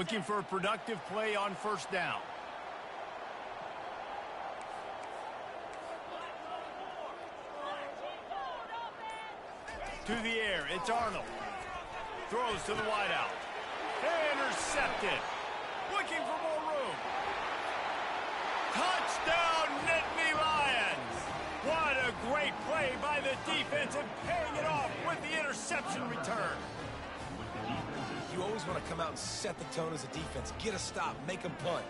Looking for a productive play on first down. To the air, it's Arnold. Throws to the wideout. Intercepted. Looking for more room. Touchdown, Nittany Lions! What a great play by the defense and paying it off with the interception return. You always want to come out and set the tone as a defense. Get a stop, make them punt.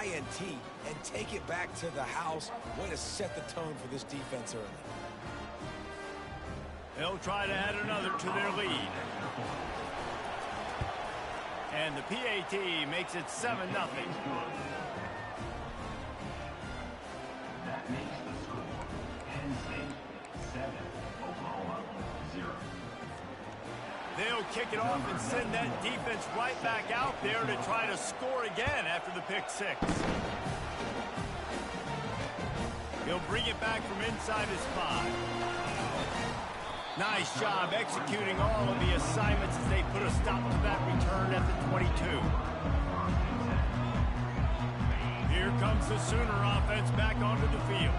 INT and take it back to the house. Way to set the tone for this defense early. They'll try to add another to their lead. And the PAT makes it 7-0. That makes the score Penn State 7, Oklahoma 0. They'll kick it off and send that defense right back out there to try to score again after the pick six. He'll bring it back from inside his 5. Nice job executing all of the assignments as they put a stop to that return at the 22. Here comes the Sooner offense back onto the field.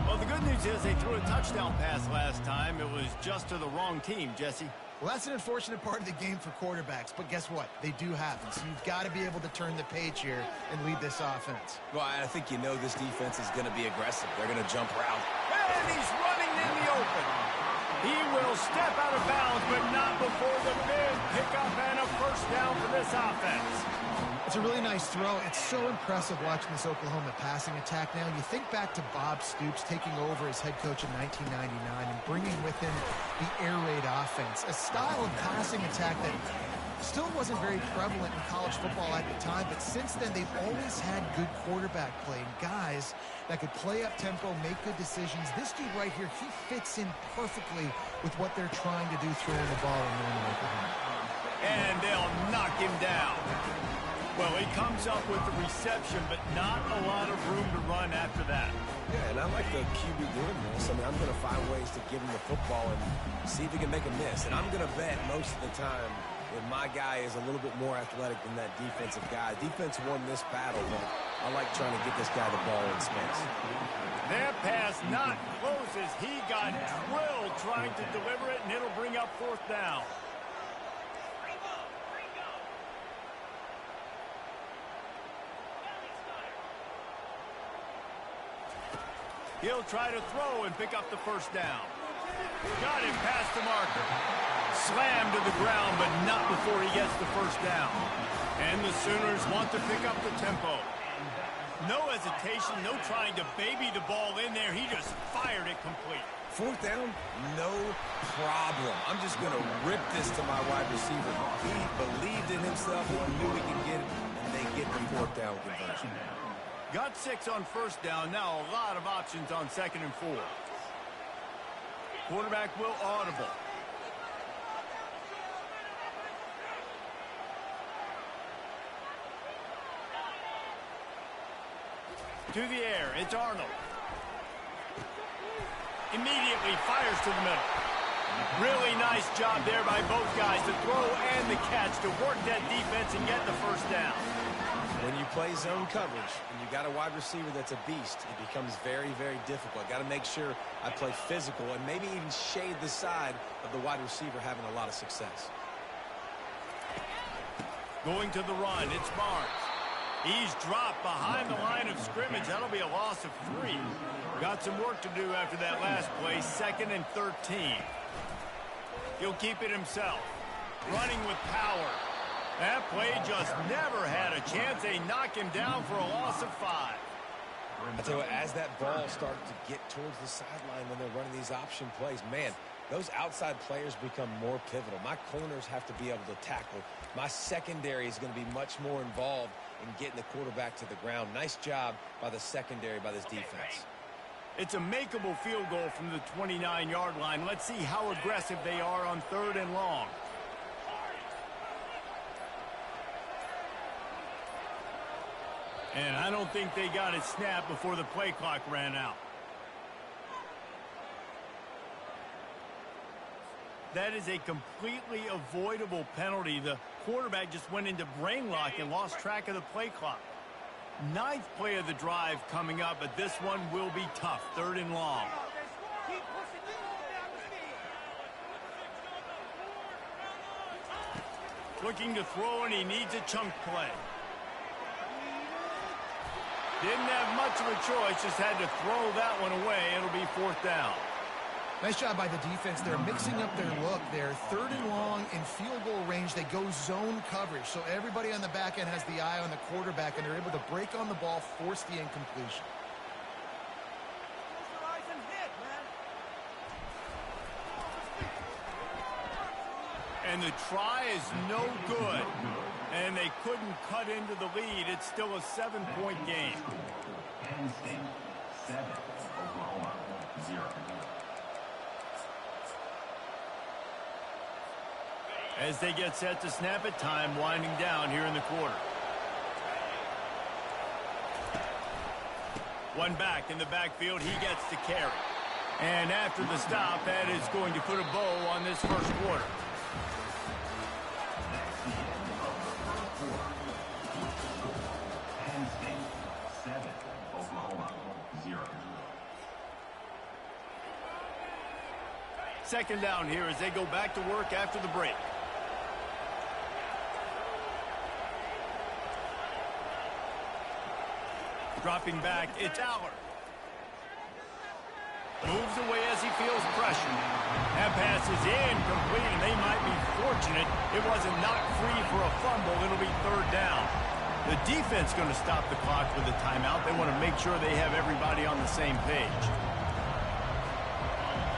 Well, the good news is they threw a touchdown pass last time. It was just to the wrong team, Jesse. Well, that's an unfortunate part of the game for quarterbacks, but guess what? They do happen, so you've got to be able to turn the page here and lead this offense. Well, I think you know this defense is going to be aggressive. They're going to jump around. And he's running in the open. He will step out of bounds, but not before the big pickup and a first down for this offense. It's a really nice throw. It's so impressive watching this Oklahoma passing attack now. You think back to Bob Stoops taking over as head coach in 1999 and bringing with him the air raid offense, a style of passing attack that still wasn't very prevalent in college football at the time, but since then they've always had good quarterback play and guys that could play up tempo, make good decisions. This dude right here, he fits in perfectly with what they're trying to do throwing the ball in Northern Oklahoma. And they'll knock him down. Well, he comes up with the reception, but not a lot of room to run after that. Yeah, and I like the QB doing this. I mean, I'm going to find ways to give him the football and see if he can make a miss. And I'm going to bet most of the time that my guy is a little bit more athletic than that defensive guy. Defense won this battle, but I like trying to get this guy the ball in space. That pass not close as he got drilled trying to deliver it, and it'll bring up fourth down. He'll try to throw and pick up the first down. Got him past the marker. Slammed to the ground, but not before he gets the first down. And the Sooners want to pick up the tempo. No hesitation, no trying to baby the ball in there. He just fired it complete. Fourth down, no problem. I'm just going to rip this to my wide receiver. He believed in himself and knew he could get it, and they get the fourth down conversion. Got 6 on first down. Now a lot of options on 2nd and 4. Quarterback will audible. To the air, it's Arnold. Immediately fires to the middle. Really nice job there by both guys to throw and the catch to work that defense and get the first down. When you play zone coverage and you got a wide receiver that's a beast, it becomes very, very difficult. Got to make sure I play physical and maybe even shade the side of the wide receiver having a lot of success. Going to the run, it's Barnes. He's dropped behind the line of scrimmage. That'll be a loss of 3. Got some work to do after that last play, 2nd and 13. He'll keep it himself. Running with power. That play just never had a chance. They knock him down for a loss of 5. I tell you what, as that ball started to get towards the sideline when they're running these option plays, man, those outside players become more pivotal. My corners have to be able to tackle. My secondary is going to be much more involved in getting the quarterback to the ground. Nice job by the secondary, by this defense. It's a makeable field goal from the 29-yard line. Let's see how aggressive they are on 3rd and long. And I don't think they got it snapped before the play clock ran out. That is a completely avoidable penalty. The quarterback just went into brain lock and lost track of the play clock. 9th play of the drive coming up, but this one will be tough. 3rd and long. Looking to throw, and he needs a chunk play. Didn't have much of a choice, just had to throw that one away. It'll be 4th down. Nice job by the defense. They're mixing up their look. They're 3rd and long in field goal range. They go zone coverage. So everybody on the back end has the eye on the quarterback, and they're able to break on the ball, force the incompletion. And the try is no good. And they couldn't cut into the lead. It's still a 7-point game. Penn State 7, Oklahoma 0. As they get set to snap it, time winding down here in the quarter. One back in the backfield, he gets to carry. And after the stop, that is going to put a bow on this first quarter. Penn State 7, Oklahoma 0. Second down here as they go back to work after the break. Dropping back, it's Aller. Moves away as he feels pressure. That pass is incomplete, and they might be fortunate it wasn't knocked free for a fumble. It'll be 3rd down. The defense going to stop the clock with a timeout. They want to make sure they have everybody on the same page.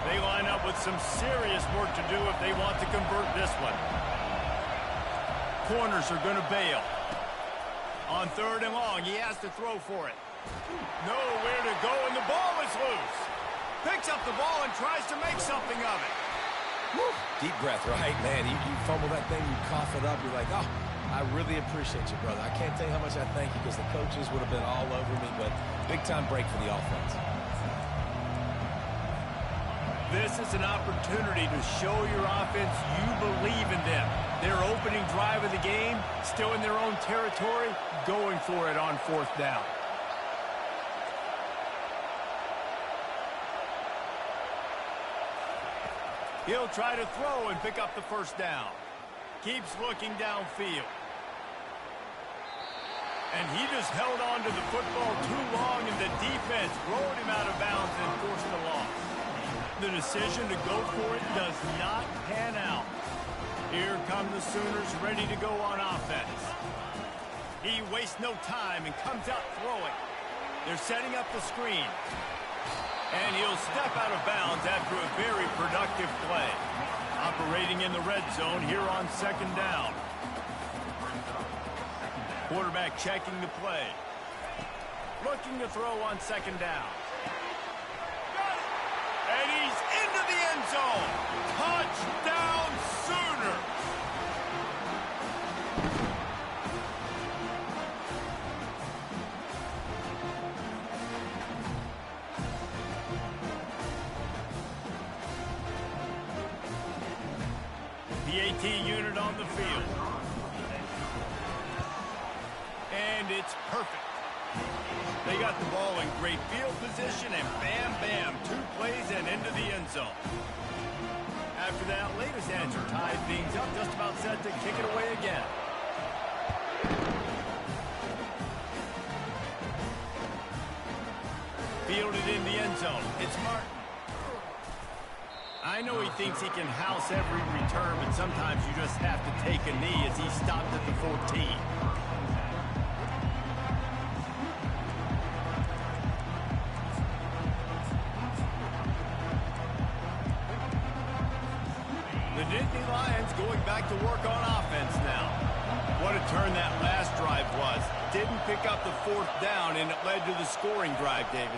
They line up with some serious work to do if they want to convert this one. Corners are going to bail. On 3rd and long, he has to throw for it. Nowhere to go, and the ball is loose. Picks up the ball and tries to make something of it. Woo. Deep breath, right, man? You fumble that thing, you cough it up, you're like, oh, I really appreciate you, brother. I can't tell you how much I thank you because the coaches would have been all over me, but big-time break for the offense. This is an opportunity to show your offense you believe in them. Their opening drive of the game, still in their own territory, going for it on 4th down. He'll try to throw and pick up the first down. Keeps looking downfield. And he just held on to the football too long, and the defense rolled him out of bounds and forced the loss. The decision to go for it does not pan out. Here come the Sooners ready to go on offense. He wastes no time and comes out throwing. They're setting up the screen. And he'll step out of bounds after a very productive play. Operating in the red zone here on 2nd down. Quarterback checking the play. Looking to throw on 2nd down. And he's into the end zone. Touchdown, Sooners. The AT unit on the field. And it's perfect. They got the ball in great field position, and bam, bam, 2 plays and into the end zone. After that latest answer tied things up, just about set to kick it away again. Fielded in the end zone. It's Martin. I know he thinks he can house every return, but sometimes you just have to take a knee as he stopped at the 14. The Nittany Lions going back to work on offense now. What a turn that last drive was. Didn't pick up the 4th down, and it led to the scoring drive, David.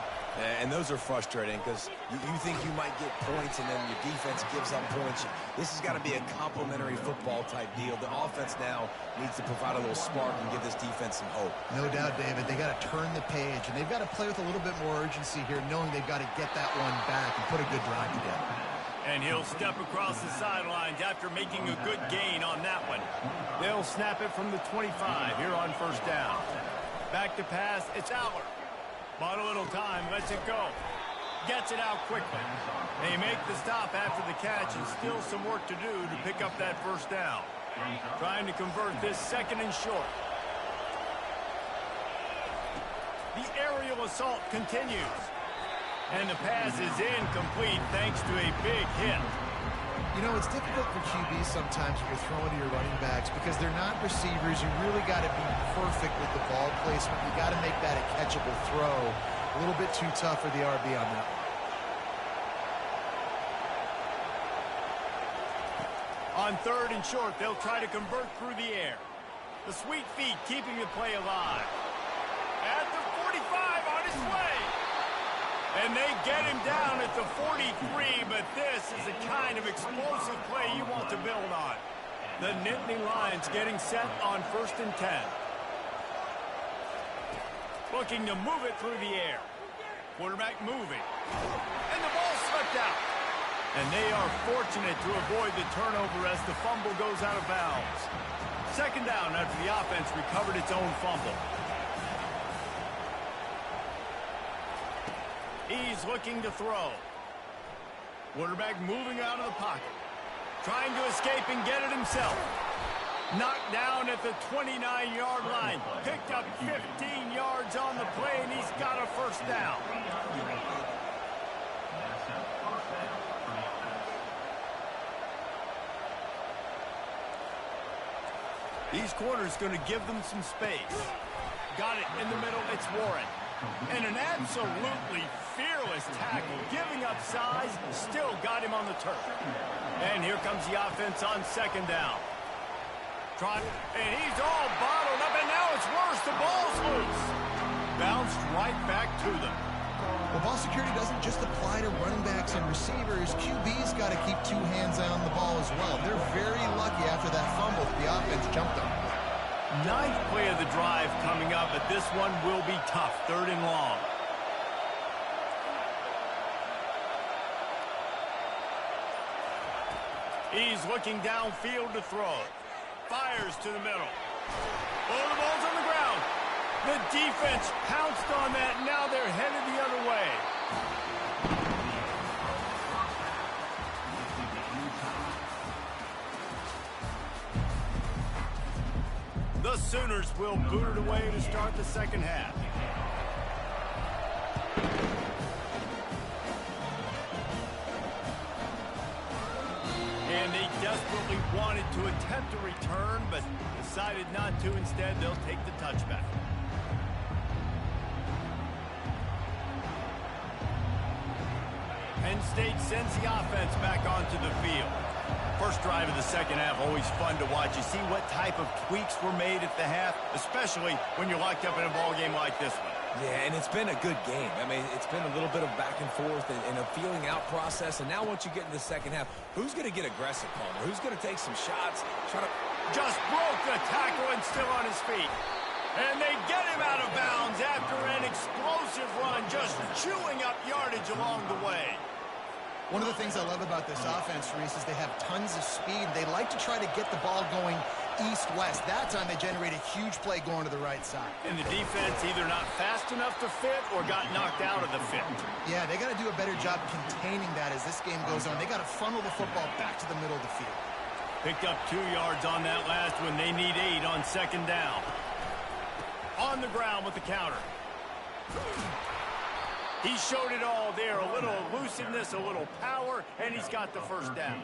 And those are frustrating because you think you might get points and then your defense gives up points. This has got to be a complementary football type deal. The offense now needs to provide a little spark and give this defense some hope. No doubt, David. They got to turn the page, and they've got to play with a little bit more urgency here, knowing they've got to get that one back and put a good drive together. And he'll step across the sidelines after making a good gain on that one. They'll snap it from the 25 here on 1st down. Back to pass, it's Aller. Bought a little time, lets it go. Gets it out quickly. They make the stop after the catch, and still some work to do to pick up that 1st down. Trying to convert this 2nd and short. The aerial assault continues. And the pass is incomplete thanks to a big hit. You know, it's difficult for QBs sometimes when you're throwing to your running backs because they're not receivers. You really got to be perfect with the ball placement. You got to make that a catchable throw. A little bit too tough for the RB on that one. On 3rd and short, they'll try to convert through the air. The sweet feet keeping the play alive. At the 45 on his way. And they get him down at the 43, but this is the kind of explosive play you want to build on. The Nittany Lions getting set on 1st and 10. Looking to move it through the air. Quarterback moving. And the ball slipped out. And they are fortunate to avoid the turnover as the fumble goes out of bounds. 2nd down after the offense recovered its own fumble. He's looking to throw. Quarterback moving out of the pocket. Trying to escape and get it himself. Knocked down at the 29-yard line. Picked up 15 yards on the play, and he's got a 1st down. These corners going to give them some space. Got it in the middle. It's Warren. And an absolutely fearless tackle, giving up size, still got him on the turf. And here comes the offense on 2nd down. And he's all bottled up, and now it's worse. The ball's loose. Bounced right back to them. Well, ball security doesn't just apply to running backs and receivers. QB's got to keep 2 hands on the ball as well. They're very lucky after that fumble the offense jumped on. 9th play of the drive coming up, but this one will be tough. 3rd and long. He's looking downfield to throw. Fires to the middle. Oh, the ball's on the ground. The defense pounced on that. Now they're headed the other way. The Sooners will boot it away to start the 2nd half. And they desperately wanted to attempt a return, but decided not to. Instead, they'll take the touchback. Penn State sends the offense back onto the field. First drive of the 2nd half, always fun to watch. You see what type of tweaks were made at the half, especially when you're locked up in a ball game like this one. Yeah, and it's been a good game. I mean, it's been a little bit of back and forth and a feeling out process. And now once you get in the 2nd half, who's going to get aggressive, Palmer? Who's going to take some shots? Just broke the tackle and still on his feet. And they get him out of bounds after an explosive run, just chewing up yardage along the way. One of the things I love about this offense, Reese, is they have tons of speed. They like to try to get the ball going east-west. That time they generate a huge play going to the right side. And the defense either not fast enough to fit or got knocked out of the fit. Yeah, they got to do a better job containing that as this game goes on. They got to funnel the football back to the middle of the field. Picked up 2 yards on that last one. They need 8 on 2nd down. On the ground with the counter. He showed it all there. A little elusiveness, a little power, and he's got the first down.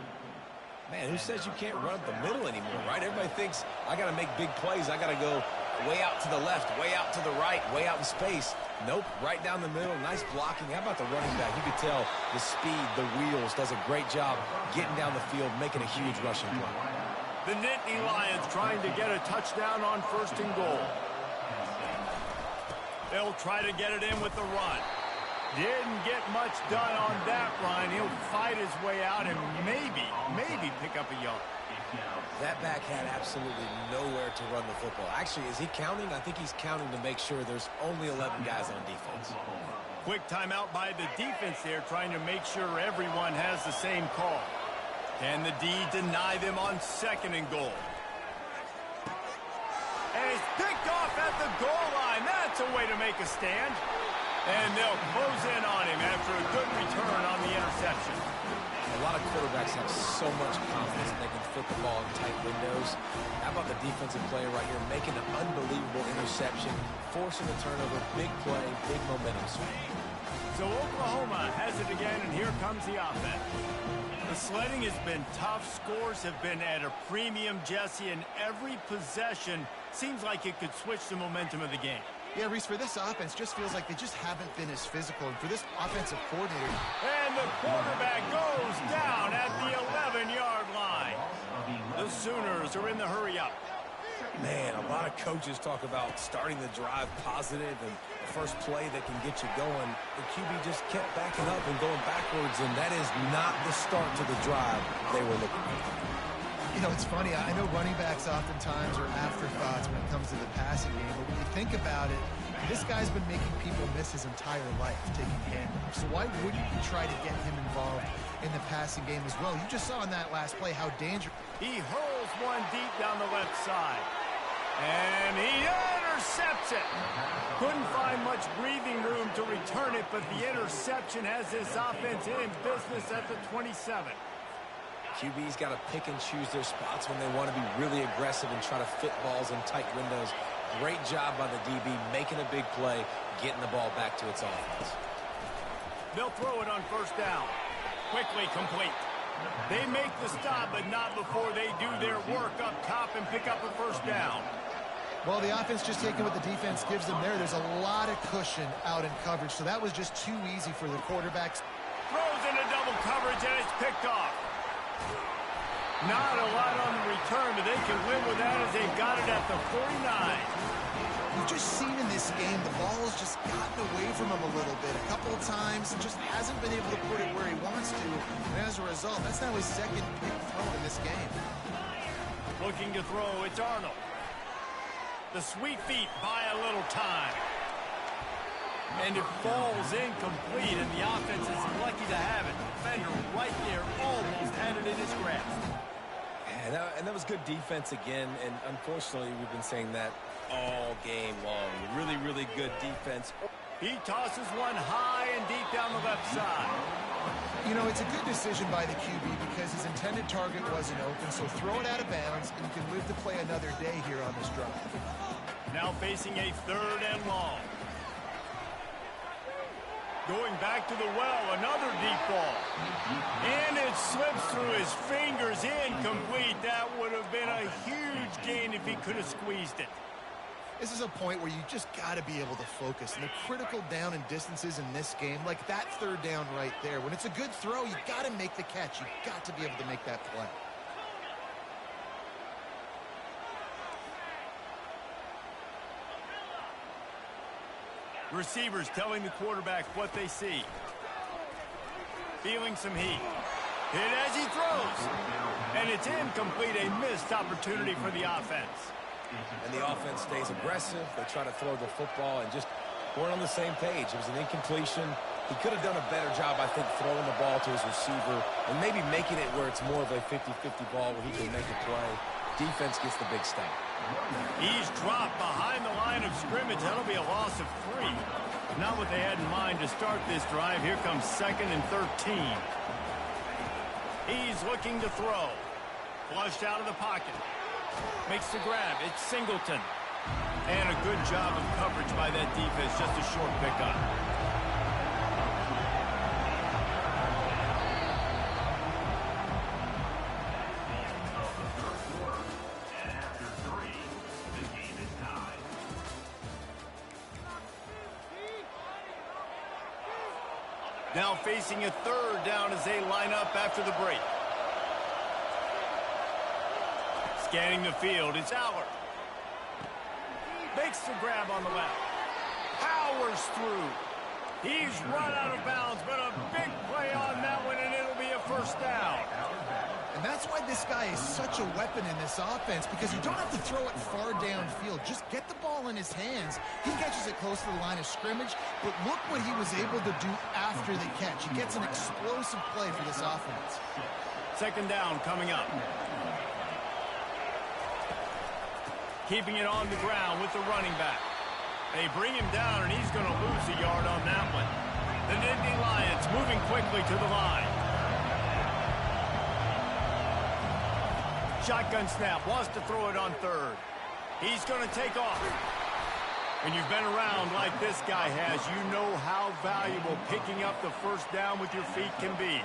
Man, who says you can't run up the middle anymore, right? Everybody thinks I got to make big plays. I got to go way out to the left, way out to the right, way out in space. Nope, right down the middle. Nice blocking. How about the running back? You could tell the speed, the wheels, does a great job getting down the field, making a huge rushing play. The Nittany Lions trying to get a touchdown on 1st and goal. They'll try to get it in with the run. Didn't get much done on that run. He'll fight his way out and maybe pick up a yard. That back had absolutely nowhere to run the football. Actually, is he counting? I think he's counting to make sure there's only 11 guys on defense. Quick timeout by the defense there, trying to make sure everyone has the same call. Can the D deny them on 2nd and goal? And he's picked off at the goal line. That's a way to make a stand. And they'll close in on him after a good return on the interception. A lot of quarterbacks have so much confidence that they can fit the ball in tight windows. How about the defensive player right here making an unbelievable interception, forcing a turnover, big play, big momentum swing. So Oklahoma has it again, and here comes the offense. The sledding has been tough. Scores have been at a premium, Jesse, and every possession seems like it could switch the momentum of the game. Yeah, Reese, for this offense, just feels like they just haven't been as physical. And for this offensive coordinator... And the quarterback goes down at the 11-yard line. The Sooners are in the hurry-up. Man, a lot of coaches talk about starting the drive positive and the first play that can get you going. The QB just kept backing up and going backwards, and that is not the start to the drive they were looking for. You know, it's funny. I know running backs oftentimes are afterthoughts when it comes to the passing game, but when you think about it, this guy's been making people miss his entire life taking handoffs. So why wouldn't you try to get him involved in the passing game as well? You just saw in that last play how dangerous. He hurls one deep down the left side. And he intercepts it. Couldn't find much breathing room to return it, but the interception has this offense in business at the 27. QB's got to pick and choose their spots when they want to be really aggressive and try to fit balls in tight windows. Great job by the DB making a big play, getting the ball back to its offense. They'll throw it on 1st down. Quickly complete. They make the stop, but not before they do their work up top and pick up a 1st down. Well, the offense just taking what the defense gives them there. There's a lot of cushion out in coverage, so that was just too easy for the quarterbacks. Throws into double coverage, and it's picked off. Not a lot on the return, but they can live with that as they've got it at the 49. You've just seen in this game, the ball has just gotten away from him a little bit. A couple of times, just hasn't been able to put it where he wants to. And as a result, that's now his 2nd big throw in this game. Looking to throw, it's Arnold. The sweet feet buy a little time. And it falls incomplete, and the offense is lucky to have it. Defender right there almost had it in his grasp. And that was good defense again, and unfortunately, we've been saying that all game long. Really, really good defense. He tosses one high and deep down the left side. You know, it's a good decision by the QB because his intended target wasn't open, so throw it out of bounds, and you can live to play another day here on this drive. Now facing a 3rd and long. Going back to the well, another deep ball. And it slips through his fingers, incomplete. That would have been a huge gain if he could have squeezed it. This is a point where you just got to be able to focus. And the critical down and distances in this game, like that 3rd down right there, when it's a good throw, you got to make the catch. You got to be able to make that play. Receivers telling the quarterback what they see. Feeling some heat. Hit as he throws. And it's incomplete, a missed opportunity for the offense. And the offense stays aggressive. They try to throw the football and just weren't on the same page. It was an incompletion. He could have done a better job, I think, throwing the ball to his receiver and maybe making it where it's more of a 50-50 ball where he can make a play. Defense gets the big stop. He's dropped behind the line of scrimmage. That'll be a loss of 3. Not what they had in mind to start this drive. Here comes 2nd and 13. He's looking to throw. Flushed out of the pocket. Makes the grab. It's Singleton. And a good job of coverage by that defense. Just a short pickup. Now facing a third down as they line up after the break. Scanning the field, it's Allard. Makes the grab on the left. Powers through. He's run out of bounds, but a big play on that one, and it'll be a first down. And that's why this guy is such a weapon in this offense, because you don't have to throw it far downfield. Just get the ball in his hands. He catches it close to the line of scrimmage, but look what he was able to do after the catch. He gets an explosive play for this offense. Second down coming up. Keeping it on the ground with the running back. They bring him down, and he's going to lose a yard on that one. The Nittany Lions moving quickly to the line. Shotgun snap, wants to throw it on third. He's going to take off. When you've been around like this guy has, you know how valuable picking up the first down with your feet can be.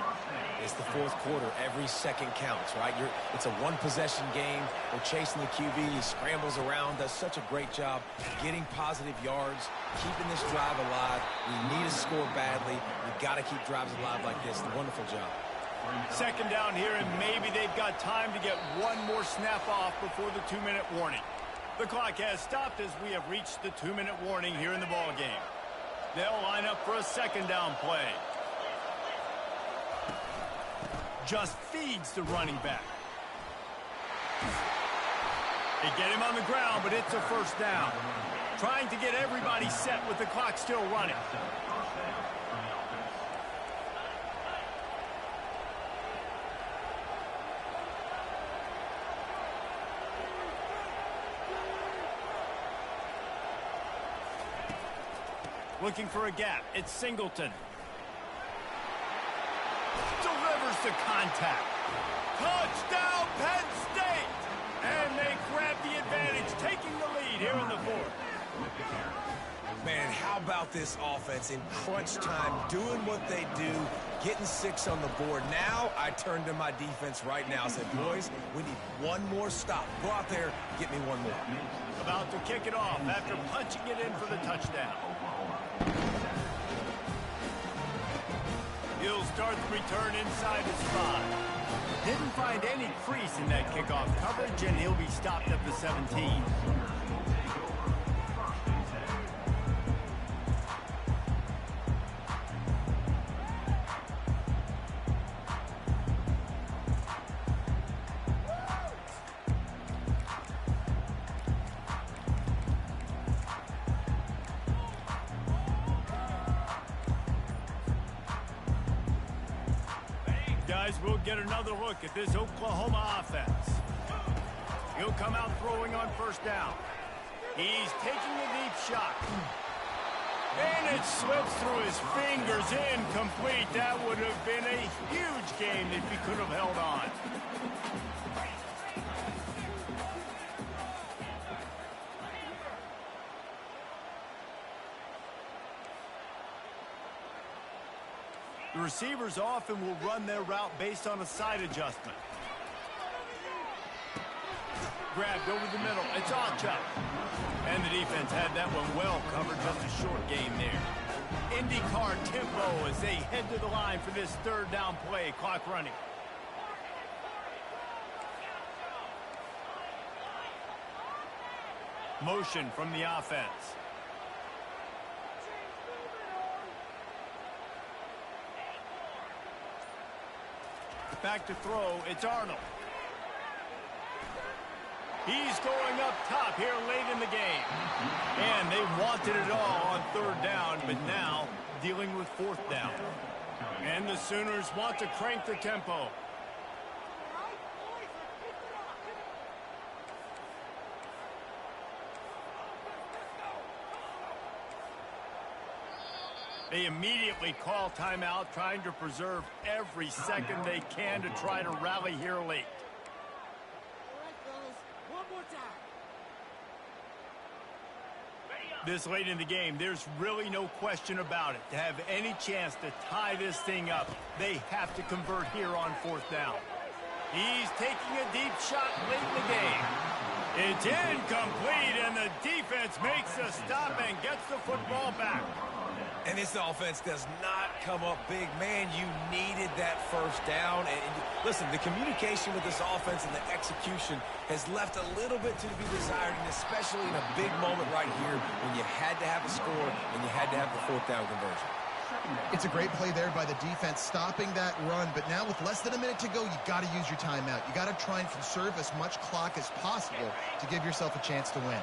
It's the fourth quarter. Every second counts, right? It's a one-possession game. We're chasing the QB. He scrambles around, does such a great job getting positive yards, keeping this drive alive. We need to score badly. We've got to keep drives alive like this. Wonderful job. Second down here, and maybe they've got time to get one more snap off before the 2-minute warning. The clock has stopped as we have reached the 2-minute warning here in the ball game. They'll line up for a second down play. Just feeds the running back. They get him on the ground, but it's a first down. Trying to get everybody set with the clock still running. Looking for a gap. It's Singleton. Delivers the contact. Touchdown, Penn State! And they grab the advantage, taking the lead here in the fourth. Man, how about this offense in crunch time, doing what they do, getting 6 on the board. Now I turn to my defense right now and said, boys, we need one more stop. Go out there, get me one more. About to kick it off after punching it in for the touchdown. He'll start the return inside his 5. Didn't find any crease in that kickoff coverage, and he'll be stopped at the 17. We'll get another look at this Oklahoma offense. He'll come out throwing on first down. He's taking a deep shot. And it slips through his fingers, incomplete. That would have been a huge game if he could have held on. The receivers often will run their route based on a side adjustment. Grabbed over the middle. It's Ocha. And the defense had that one well covered. Just a short game there. IndyCar tempo as they head to the line for this third down play. Clock running. Motion from the offense. Back to throw, it's Arnold. He's going up top here late in the game. And they wanted it all on third down, but now dealing with fourth down. And the Sooners want to crank the tempo. They immediately call timeout, trying to preserve every second they can to try to rally here late. All right, fellas, one more time. This late in the game, there's really no question about it. To have any chance to tie this thing up, they have to convert here on fourth down. He's taking a deep shot late in the game. It's incomplete, and the defense makes a stop and gets the football back. And this offense does not come up big. Man, you needed that first down. And listen, the communication with this offense and the execution has left a little bit to be desired, and especially in a big moment right here when you had to have a score and you had to have the fourth down conversion. It's a great play there by the defense, stopping that run. But now with less than a minute to go, you got to use your timeout. You got to try and conserve as much clock as possible to give yourself a chance to win.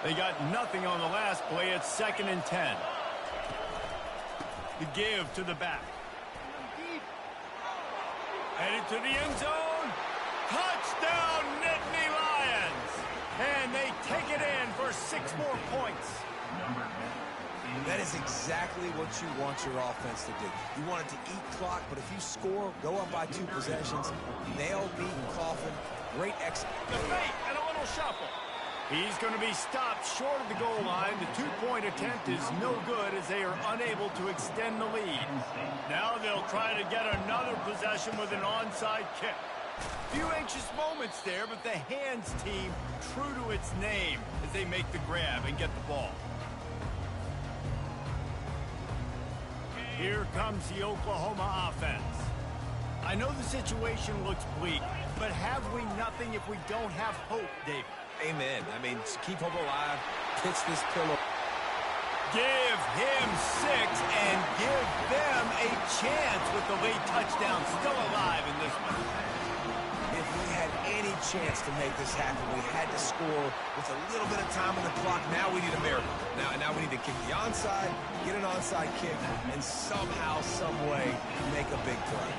They got nothing on the last play. It's 2nd and 10. The give to the back. Headed to the end zone. Touchdown, Nittany Lions! And they take it in for 6 more points. That is exactly what you want your offense to do. You want it to eat clock, but if you score, go up by 2 possessions, nail, beat, and coffin, great execution. The fake and a little shuffle. He's going to be stopped short of the goal line. The 2-point attempt is no good as they are unable to extend the lead. Now they'll try to get another possession with an onside kick. Few anxious moments there, but the hands team true to its name as they make the grab and get the ball. Here comes the Oklahoma offense. I know the situation looks bleak, but have we nothing if we don't have hope, David? Amen. I mean, keep hope alive, pitch this pillow. Give him 6 and give them a chance with the late touchdown still alive in this one. If we had any chance to make this happen, we had to score with a little bit of time on the clock. Now we need a miracle. Now we need to kick the onside, get an onside kick, and somehow, some way, make a big play.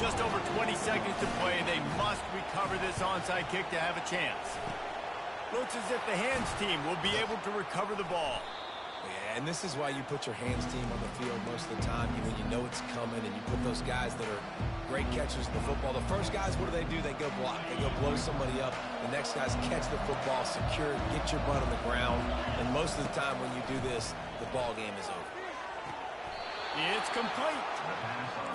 Just over 20 seconds to play. They must recover this onside kick to have a chance. Looks as if the hands team will be able to recover the ball. Yeah, and this is why you put your hands team on the field most of the time. When you know it's coming, and you put those guys that are great catchers of the football. The first guys, what do? They go block. They go blow somebody up. The next guys catch the football, secure it, get your butt on the ground. And most of the time when you do this, the ball game is over. It's complete.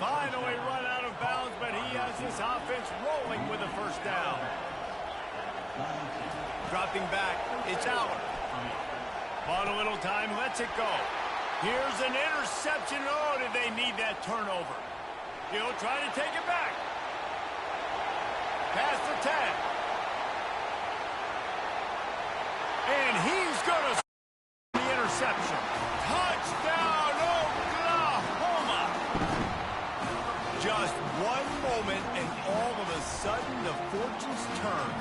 Finally run out of bounds, but he has this offense rolling with a first down. Dropping back, it's out. Bought a little time, lets it go. Here's an interception. Oh, did they need that turnover? He'll try to take it back. Past the 10. And he's going to the interception. Touchdown, Oklahoma! Just one moment, and all of a sudden, the fortunes turn.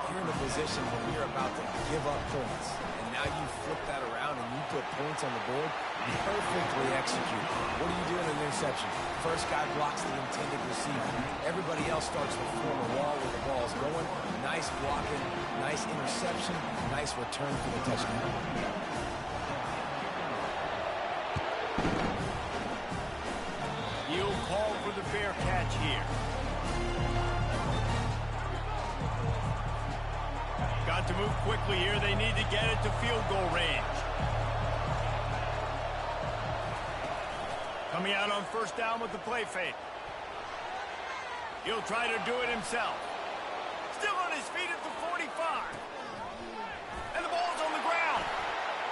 You're in a position when you're about to give up points, and now you flip that around and you put points on the board. Perfectly executed. What do you do in an interception? First guy blocks the intended receiver. Everybody else starts to form a wall where the ball's going. Nice blocking, nice interception, nice return for the touchdown. He'll call for the fair catch here. Got to move quickly here. They need to get it to field goal range. Coming out on first down with the play fake. He'll try to do it himself. Still on his feet at the 45. And the ball's on the ground.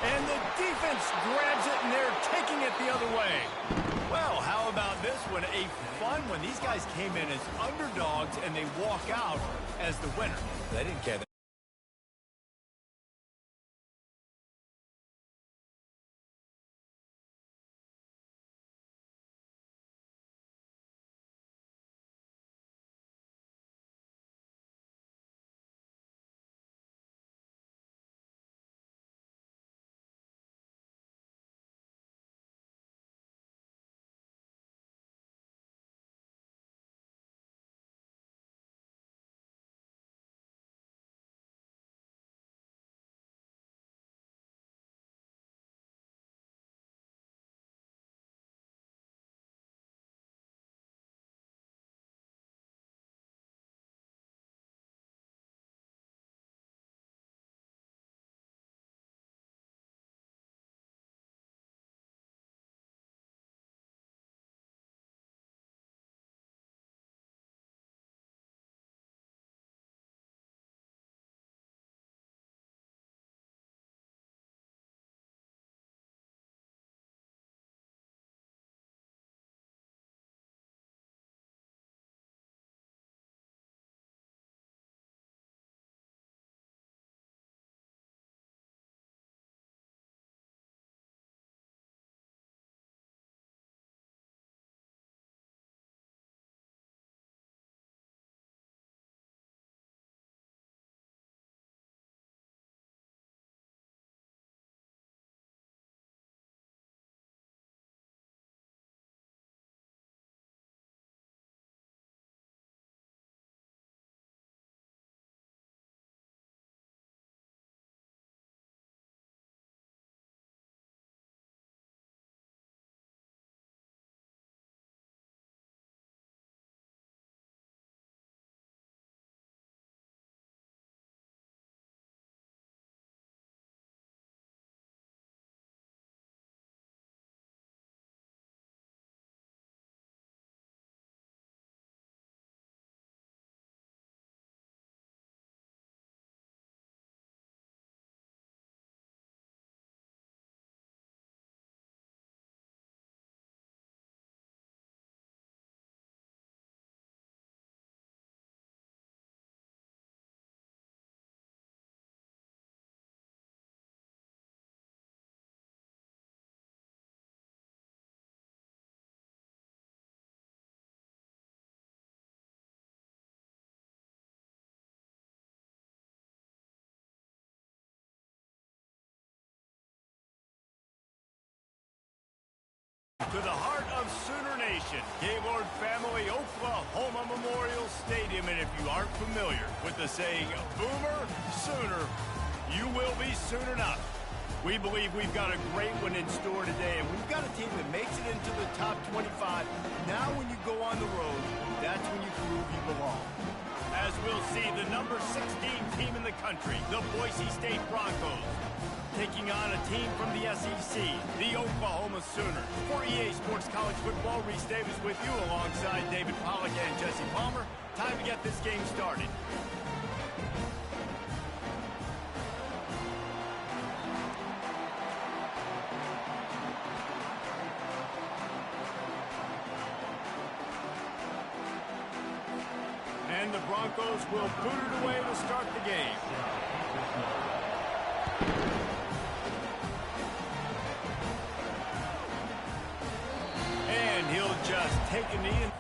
And the defense grabs it, and they're taking it the other way. Well, how about this one? A fun when these guys came in as underdogs, and they walk out as the winner. They didn't care. to the heart of Sooner Nation, Gaylord family, Oklahoma Memorial Stadium. And if you aren't familiar with the saying, Boomer Sooner, you will be soon enough. We believe we've got a great one in store today, and we've got a team that makes it into the top 25. Now when you go on the road, that's when you prove you belong. As we'll see, the number 16 team in the country, the Boise State Broncos, taking on a team from the SEC, the Oklahoma Sooners. For EA Sports College Football, Reese Davis with you alongside David Pollack and Jesse Palmer. Time to get this game started. And the Broncos will boot it away to start the game. And he'll just take a knee.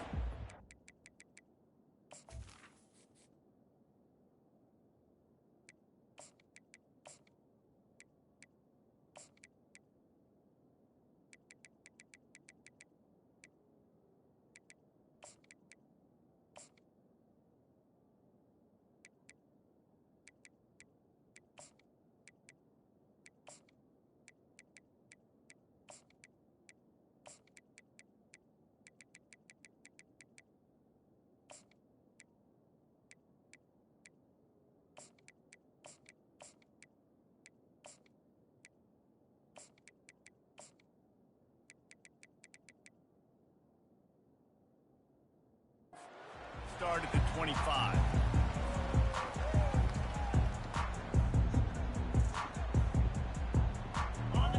Start at the 25.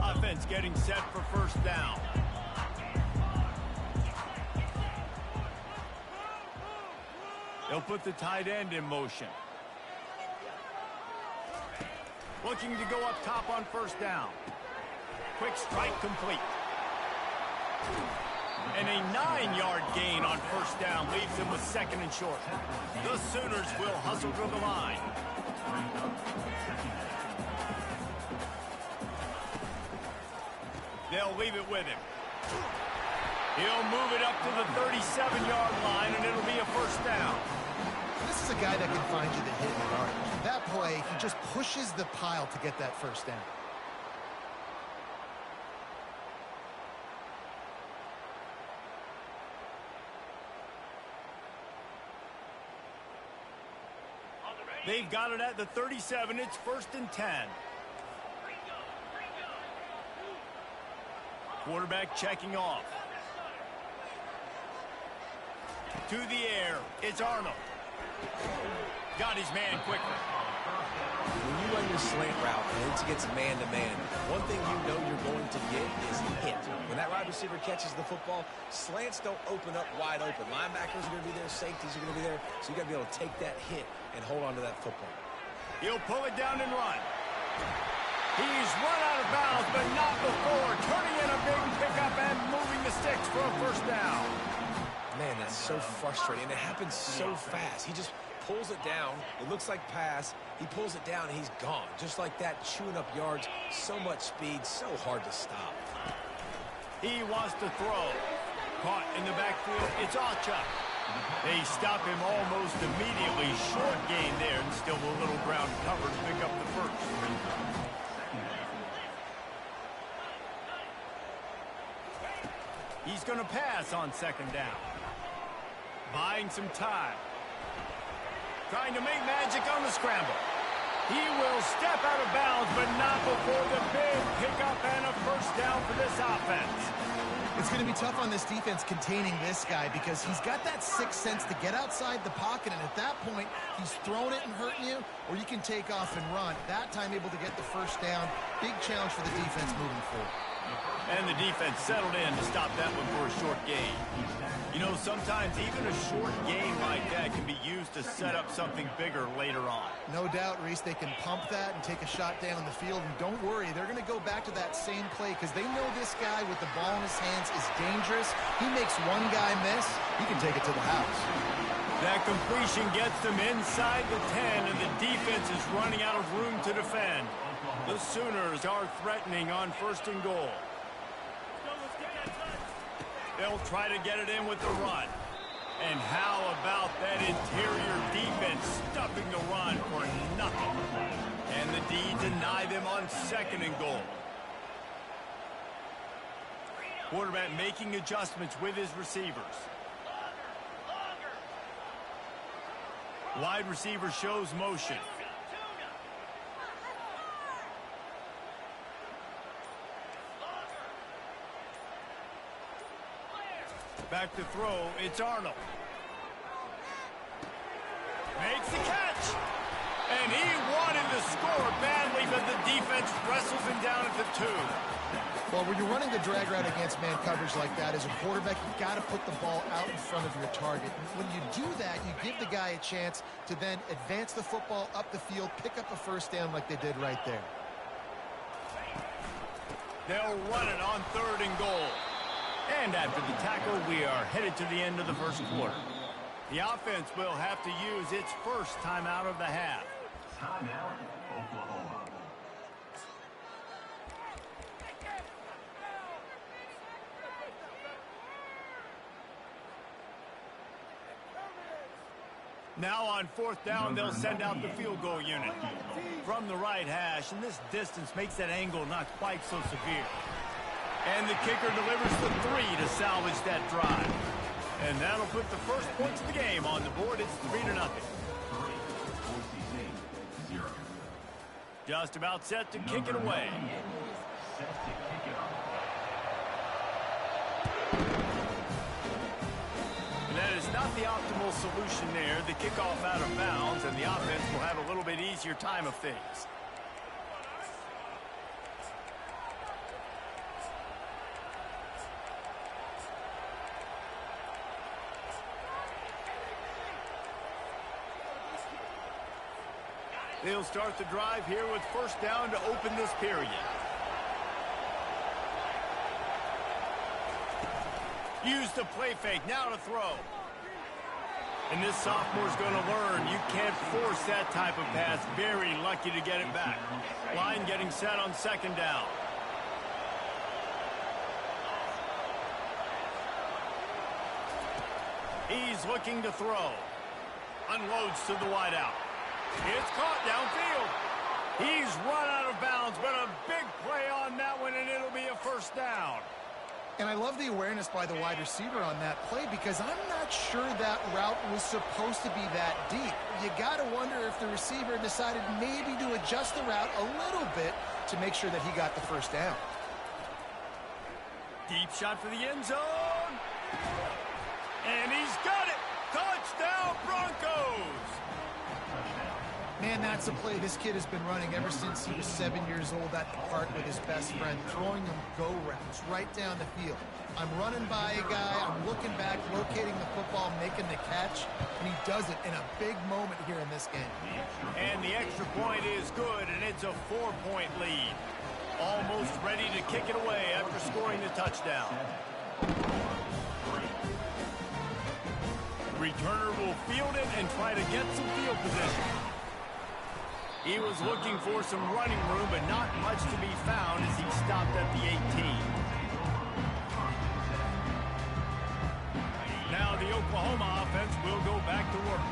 Offense getting set for first down. They'll put the tight end in motion. Looking to go up top on first down. Quick strike complete. And a 9-yard gain on first down leaves them with second and short. The Sooners will hustle to the line. They'll leave it with him. He'll move it up to the 37-yard line, and it'll be a first down. This is a guy that can find you the hit in the yardage. That play, he just pushes the pile to get that first down. They've got it at the 37. It's 1st and 10. Quarterback checking off. To the air. It's Arnold. Got his man quickly. When you run your slant route and it's against man-to-man, one thing you know you're going to get is hit. When that wide receiver catches the football, slants don't open up wide open. Linebackers are going to be there, safeties are going to be there, so you got to be able to take that hit and hold on to that football. He'll pull it down and run. He's run out of bounds, but not before turning in a big pickup and moving the sticks for a first down. Man, that's so frustrating, and it happens so fast. He just pulls it down. It looks like pass. He pulls it down, and he's gone. Just like that, chewing up yards. So much speed, so hard to stop. He wants to throw. Caught in the backfield, it's Acha. They stop him almost immediately. Short gain there, and still a little ground cover to pick up the first. He's going to pass on second down. Buying some time. Trying to make magic on the scramble. He will step out of bounds, but not before the big pickup and a first down for this offense. It's going to be tough on this defense containing this guy because he's got that sixth sense to get outside the pocket, and at that point, he's throwing it and hurting you, or you can take off and run. That time able to get the first down. Big challenge for the defense moving forward. And the defense settled in to stop that one for a short gain. You know, sometimes even a short gain like that can be used to set up something bigger later on. No doubt, Reese, they can pump that and take a shot down the field. And don't worry, they're going to go back to that same play because they know this guy with the ball in his hands is dangerous. He makes one guy miss, he can take it to the house. That completion gets them inside the 10, and the defense is running out of room to defend. The Sooners are threatening on 1st and goal. They'll try to get it in with the run. And how about that interior defense stuffing the run for nothing? And the D deny them on 2nd and goal. Quarterback making adjustments with his receivers. Wide receiver shows motion. Back to throw, it's Arnold. Makes the catch. And he wanted to score badly, but the defense wrestles him down at the 2. Well, when you're running the drag route against man coverage like that, as a quarterback, you've got to put the ball out in front of your target. When you do that, you give the guy a chance to then advance the football up the field, pick up a first down like they did right there. They'll run it on 3rd and goal. And after the tackle, we are headed to the end of the first quarter. The offense will have to use its first timeout of the half. Timeout, Oklahoma. Now on 4th down, they'll send out the field goal unit from the right hash, and this distance makes that angle not quite so severe. And the kicker delivers the 3 to salvage that drive. And that'll put the first points of the game on the board. It's 3-0. Just about set to kick it away. Set to kick it off. And that is not the optimal solution there. The kickoff out of bounds, and the offense will have a little bit easier time of things. They'll start the drive here with 1st down to open this period. Use the play fake, now to throw. And this sophomore's going to learn you can't force that type of pass. Very lucky to get it back. Line getting set on 2nd down. He's looking to throw. Unloads to the wideout. It's caught downfield. He's run out of bounds, but a big play on that one, and it'll be a 1st down. And I love the awareness by the wide receiver on that play because I'm not sure that route was supposed to be that deep. You got to wonder if the receiver decided maybe to adjust the route a little bit to make sure that he got the 1st down. Deep shot for the end zone. And he's got it. Touchdown, Broncos. Man, that's a play this kid has been running ever since he was 7 years old at the park with his best friend, throwing him go routes right down the field. I'm running by a guy, I'm looking back, locating the football, making the catch, and he does it in a big moment here in this game. And the extra point is good, and it's a 4-point lead. Almost ready to kick it away after scoring the touchdown. Returner will field it and try to get some field position. He was looking for some running room, but not much to be found as he stopped at the 18. Now the Oklahoma offense will go back to work.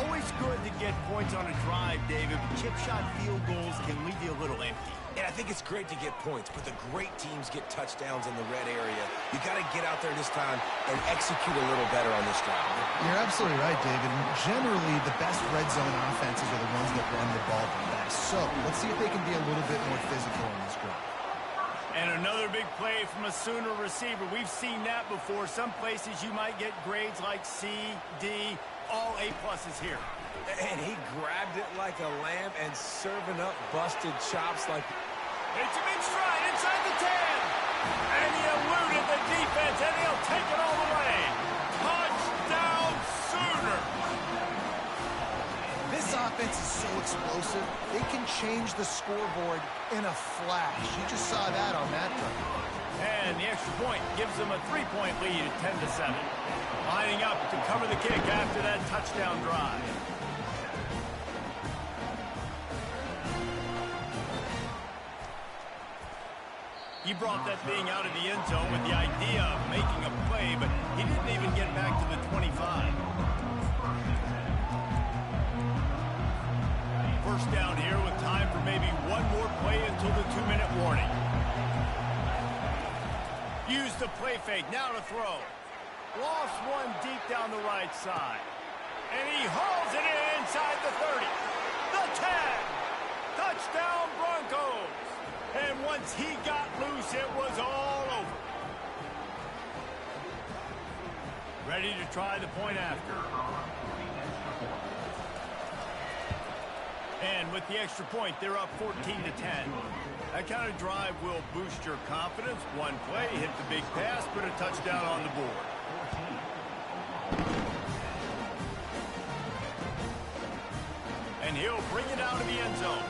Always good to get points on a drive, David, but chip shot field goals can leave you a little empty. And I think it's great to get points, but the great teams get touchdowns in the red area. You got to get out there this time and execute a little better on this drive. You're absolutely right, David. And generally, the best red zone offenses are the ones that run the ball the best. So let's see if they can be a little bit more physical in this drive. And another big play from a Sooner receiver. We've seen that before. Some places you might get grades like C, D, all A+ here. And he grabbed it like a lamb and serving up busted chops like... It's a big stride inside the 10. And he eluded the defense, and he'll take it all the way. Touchdown, Sooner. This offense is so explosive, they can change the scoreboard in a flash. You just saw that on that drive. And the extra point gives them a 3-point lead at 10-7. Lining up to cover the kick after that touchdown drive. He brought that thing out of the end zone with the idea of making a play, but he didn't even get back to the 25. First down here with time for maybe one more play until the 2-minute warning. Use the play fake, now to throw. Lofts one deep down the right side. And he hauls it in inside the 30. The 10. Touchdown Broncos. And once he got loose, it was all over. Ready to try the point after. And with the extra point, they're up 14-10. That kind of drive will boost your confidence. One play, hit the big pass, put a touchdown on the board. And he'll bring it out of the end zone.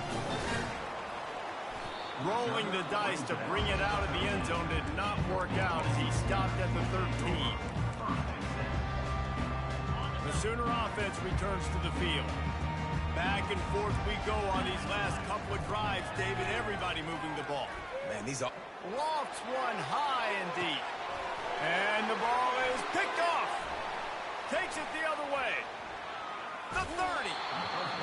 Rolling the dice to bring it out of the end zone did not work out as he stopped at the 13. The Sooner offense returns to the field. Back and forth we go on these last couple of drives, David. Everybody moving the ball. Man, these are... Lofts one high and deep. And the ball is picked off. Takes it the other way. The 30.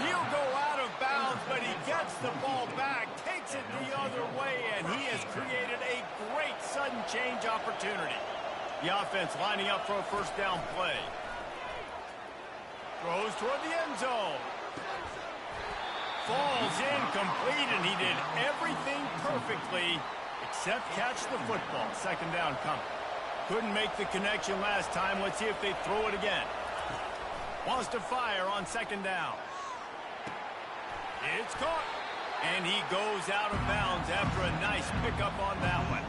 He'll go out of bounds, but he gets the ball back, takes it the other way, and he has created a great sudden change opportunity. The offense lining up for a first down play. Throws toward the end zone. Falls incomplete, and he did everything perfectly except catch the football. Second down coming. Couldn't make the connection last time. Let's see if they throw it again. Wants to fire on second down. It's caught. And he goes out of bounds after a nice pickup on that one.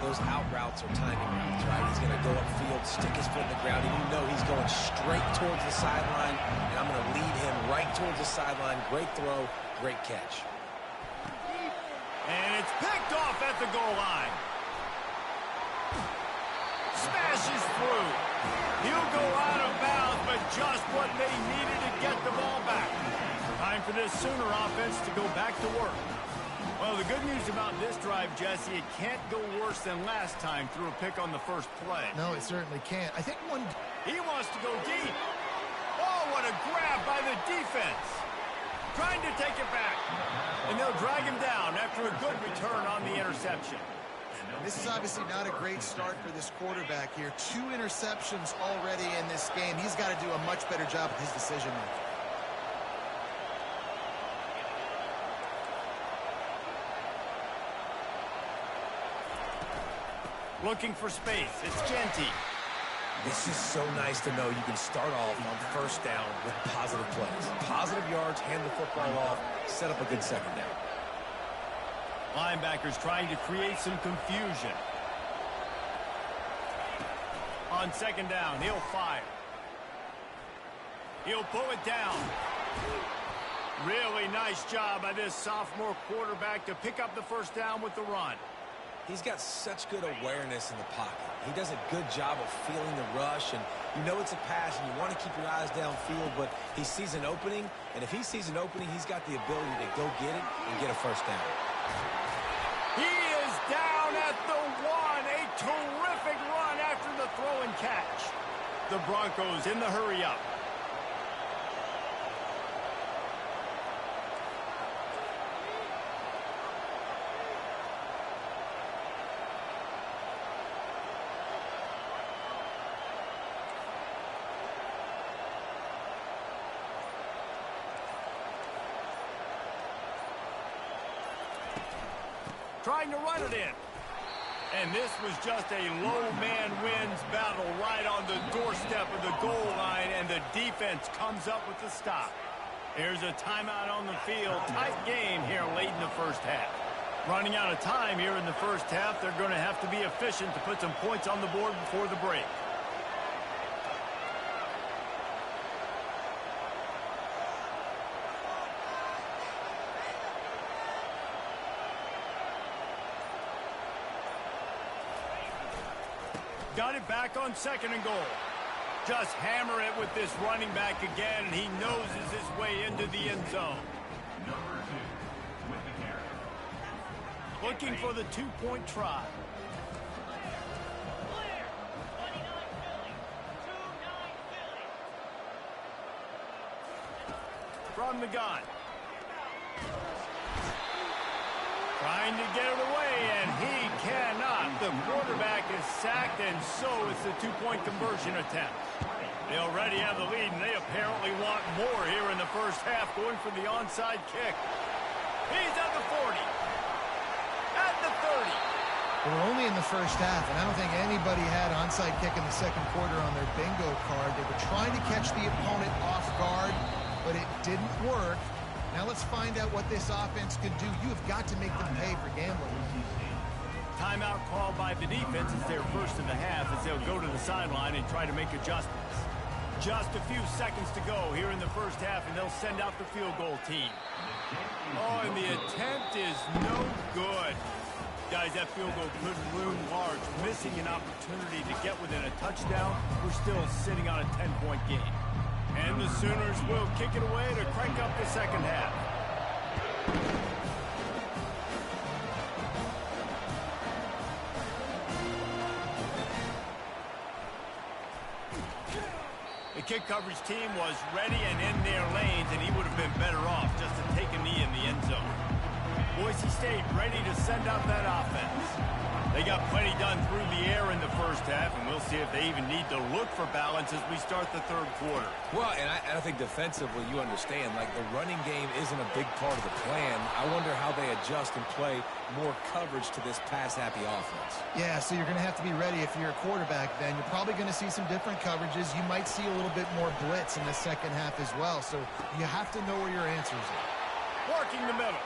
Those out routes are timing routes, right? He's going to go upfield, stick his foot in the ground, and you know he's going straight towards the sideline, and I'm going to lead him right towards the sideline. Great throw, great catch. And it's picked off at the goal line. Smashes through. He'll go out of bounds, but just what they needed to get the ball back. Time for this Sooner offense to go back to work. Well, the good news about this drive, Jesse, it can't go worse than last time through a pick on the first play. No, it certainly can't. I think one... He wants to go deep. Oh, what a grab by the defense. Trying to take it back. And they'll drag him down after a good return on the interception. This is obviously not a great start for this quarterback here. 2 interceptions already in this game. He's got to do a much better job with his decision-making. Looking for space. It's Genty. This is so nice to know you can start off on first down with positive plays. Positive yards, hand the football off, set up a good second down. Linebackers trying to create some confusion. On second down, he'll fire. He'll pull it down. Really nice job by this sophomore quarterback to pick up the first down with the run. He's got such good awareness in the pocket. He does a good job of feeling the rush, and you know it's a pass, and you want to keep your eyes downfield, but he sees an opening, and if he sees an opening, he's got the ability to go get it and get a first down. He is down at the 1. A terrific run after the throw and catch. The Broncos in the hurry-up. Trying to run it in. And this was just a low man wins battle right on the doorstep of the goal line, and the defense comes up with the stop. There's a timeout on the field. Tight game here late in the first half. Running out of time here in the first half, they're going to have to be efficient to put some points on the board before the break. Got it back on second and goal. Just hammer it with this running back again, and he noses his way into the end zone. Number 2 with the carry. looking for the two-point try. From the gun. Trying to get it away, and he cannot. The quarterback is sacked, and so is the two-point conversion attempt. They already have the lead, and they apparently want more here in the first half, going for the onside kick. He's at the 40. At the 30. We're only in the first half, and I don't think anybody had onside kick in the second quarter on their bingo card. They were trying to catch the opponent off guard, but it didn't work. Now let's find out what this offense could do. You have got to make them pay for gambling. Timeout called by the defense is their first of the half as they'll go to the sideline and try to make adjustments. Just a few seconds to go here in the first half, and they'll send out the field goal team. Oh, and the attempt is no good. Guys, that field goal could loom large. Missing an opportunity to get within a touchdown. We're still sitting on a 10-point game. And the Sooners will kick it away to crank up the second half. The kick coverage team was ready and in their lanes, and he would have been better off just to take a knee in the end zone. Boise State ready to send out that offense. They got plenty done through the air in the first half, and we'll see if they even need to look for balance as we start the third quarter. Well, and I think defensively, you understand, like the running game isn't a big part of the plan. I wonder how they adjust and play more coverage to this pass-happy offense. Yeah, so you're going to have to be ready if you're a quarterback then. You're probably going to see some different coverages. You might see a little bit more blitz in the second half as well, so you have to know where your answers are. Working the middle.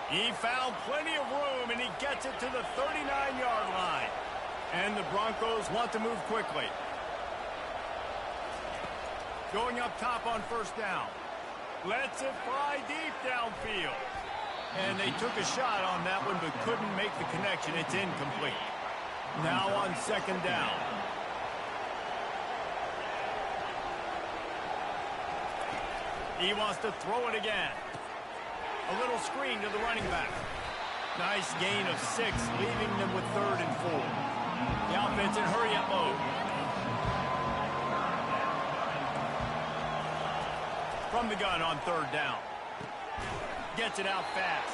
He found plenty of room, and he gets it to the 39-yard line. And the Broncos want to move quickly. Going up top on first down. Lets it fly deep downfield. And they took a shot on that one, but couldn't make the connection. It's incomplete. Now on second down. He wants to throw it again. A little screen to the running back. Nice gain of 6, leaving them with 3rd and 4. The offense in hurry-up mode. From the gun on 3rd down. Gets it out fast.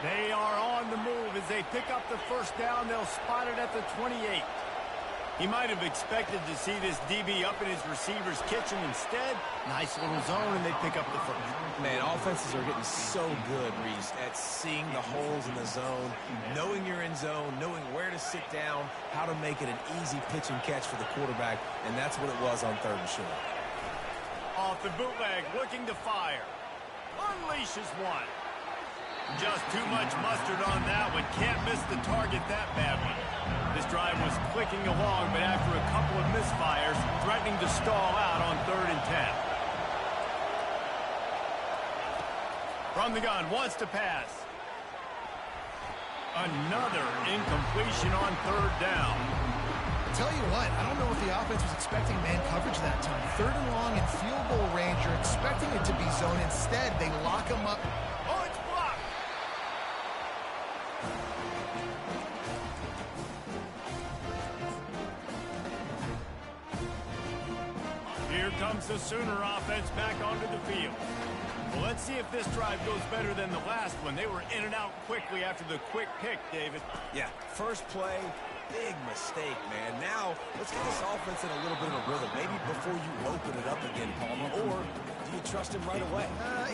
They are on the move as they pick up the first down. They'll spot it at the 28. He might have expected to see this DB up in his receiver's kitchen. Instead, nice little zone, and they pick up the first. Man, offenses are getting so good, Reese, at seeing the holes in the zone, knowing you're in zone, knowing where to sit down, how to make it an easy pitch and catch for the quarterback, and that's what it was on 3rd and short. Off the bootleg, looking to fire. Unleashes one. Just too much mustard on that one. Can't miss the target that badly. This drive was clicking along, but after a couple of misfires, threatening to stall out on 3rd and 10. From the gun, wants to pass. Another incompletion on 3rd down. Tell you what, I don't know if the offense was expecting man coverage that time. 3rd and long in field goal range, you're expecting it to be zone. Instead, they lock him up. Oh, it's blocked. Here comes the Sooner offense back onto the field. Well, let's see if this drive goes better than the last one. They were in and out quickly after the quick pick, David. Yeah, first play, big mistake, man. Now, let's get this offense in a little bit of a rhythm. Maybe before you open it up again, Palmer, or do you trust him right away?